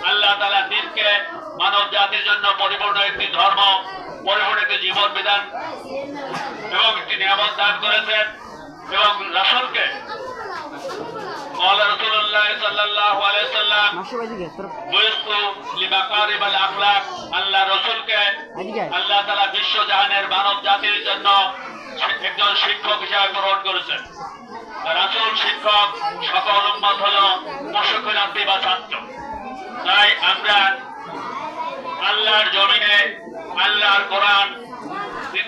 আল্লাহ তাআলা দ্বীনকে মানব জাতির জন্য পরিপূর্ণ একটি ধর্ম, পরিপূর্ণ একটি জীবন বিধান এবং একটি নিয়ামত দান করেছেন। এবং রাসূলকে قال رسول الله صلى الله عليه وسلم বুইস্তু লিমাকারিবাল আখলাক, আল্লাহ রাসূলকে আল্লাহ তাআলা বিশ্ব জাহানের মানব জাতির জন্য একজন শিক্ষক হিসেবে গ্রহণ করেছেন। রাসূল শিক্ষক, সকল উম্মত হলো প্রশিক্ষণার্থী বা ছাত্র। তাই আমরা আল্লাহর জমিনে আল্লাহর কোরআন,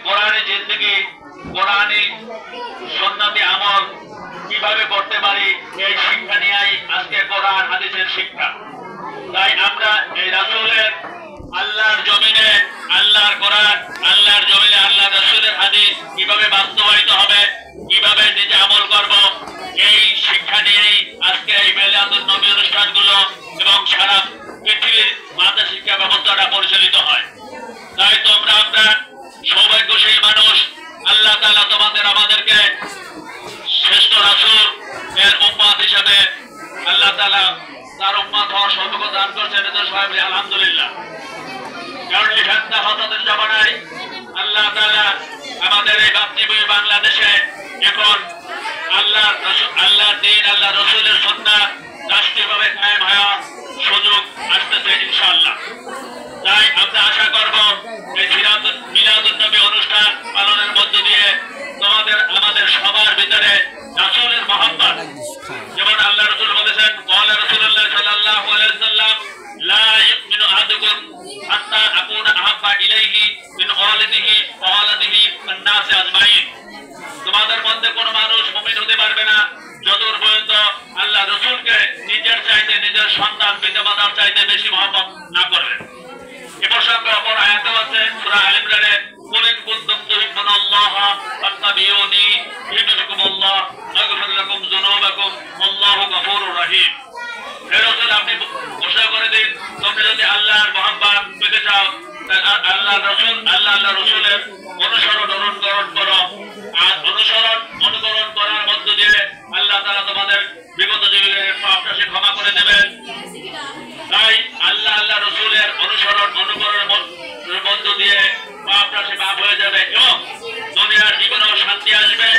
কোরআনের জিন্দেগি, কোরআনী সুন্নতি আমল কিভাবে করতে পারি এই শিক্ষা নিয়েই আজকে কোরআন হাদিসের শিক্ষা। তাই আমরা এই রাসূলের আল্লাহর জমিনে আল্লাহর কোরআন, আল্লাহর জমিনে আল্লাহ রাসূলের হাদিস কিভাবে বাস্তবায়িত হবে, কিভাবে নিজে আমল করব, এই শিক্ষা নিয়েই আজকে এই মিলাদুন নবী অনুষ্ঠানগুলো এবং সারা পৃথিবীর মাদ্রাসা শিক্ষা ব্যবস্থাটা পরিচালিত হয়। তাই তোমরা আমরা সৌভাগ্যশীল মানুষ। আল্লাহ তাআলা তোমাদের আমাদেরকে শ্রেষ্ঠ রাসূল এর উম্মত হিসেবে আল্লাহ তাআলা তার উম্মত হওয়ার সৌভাগ্য দান করছেন। এদের সবাই বলি আলহামদুলিল্লাহ। কারণ এই ফেতনা ফাসাদের জামানায় আল্লাহ তাআলা আমাদের এই বাংলাদেশে বাংলাদেশে এখন আল্লাহর দ্বীন, আল্লাহ রাসূলের সুন্নাহ রাষ্ট্রীয়ভাবে কায়েম হওয়ার সুযোগ আসতেছে ইনশাআল্লাহ। তাই আমরা আশা করব এই মিলাদুন নবী অনুষ্ঠান পালনের মধ্য দিয়ে তোমাদের আমাদের সবার ভিতরে রাসূলের মহব্বত, যেমন আল্লাহ রাসূল বলেছেন ক্বালা রাসূলুল্লাহ সাল্লাল্লাহু আলাইহি ওয়াসাল্লাম লা ইউমিনু আহাদুকুম হাত্তা আকুনা আহাব্বা ইলাইহি মিন ওয়ালিদিহি ওয়া ওয়ালাদিহি ওয়ান নাসি আজমাইন। তোমাদের মধ্যে কোনো মানুষ মুমিন হতে পারবে না যতদূর পর্যন্ত আল্লাহ রাসূলকে নিজের চাইতে, নিজের সন্তান পিতামাতার চাইতে বেশি মহব্বত না করবে। এ প্রসঙ্গে অপর আয়াতে আছে সূরা আল ইমরানে কুল ইন কুনতুম তুহিব্বুনাল্লাহ ফাত্তাবিউনি ইউহিব্বুকুমুল্লাহ ওয়াগফির লাকুম যুনুবাকুম আল্লাহু গফুরুর রহিম। হে রাসূল, আপনি ঘোষণা করে দিন তোমরা যদি আল্লাহর মহব্বত পেতে চাও তাহলে আল্লাহর রাসূলের অনুকরণ করো। আর অনুকরণ করার মধ্য দিয়ে আল্লাহ তাআলা তোমাদের বিগত জীবনের পাপটাকে ক্ষমা করে দেবেন। তাই আল্লাহ রাসূলের অনুকরণের মধ্য দিয়ে পাপটাকে মাফ হয়ে যাবে এবং দুনিয়ার জীবনেও শান্তি আসবে,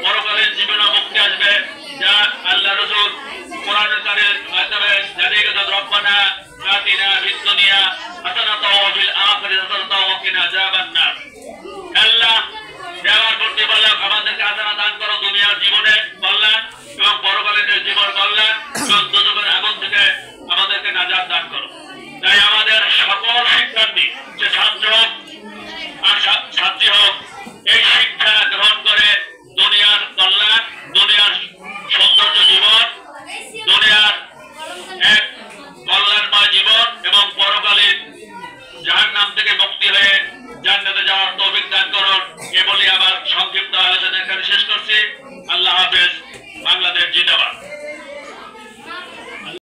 পরকালীন জীবনেও মুক্তি আসবে। যা আল্লাহ রাসূল কোরআনের মাধ্যমে জানিয়ে গেছেন, রব্বানা আতিনা ফিদ দুনিয়া হাসানাতাও ওয়া ফিল আখিরাতি হাসানাতাও ওয়া কিনা আযাবান নার। আল্লাহ দেওয়ার প্রতিপালক আমাদেরকে হাসানাত দান করো, দুনিয়ার জীবনে কল্যাণ এবং পরকালীন জীবন কল্যাণ এবং দুজকের আগুন থেকে আমাদেরকে নাজাত দান করো। তাই আমাদের সকল শিক্ষার্থী, যে ছাত্র হোক আর ছাত্রী হোক,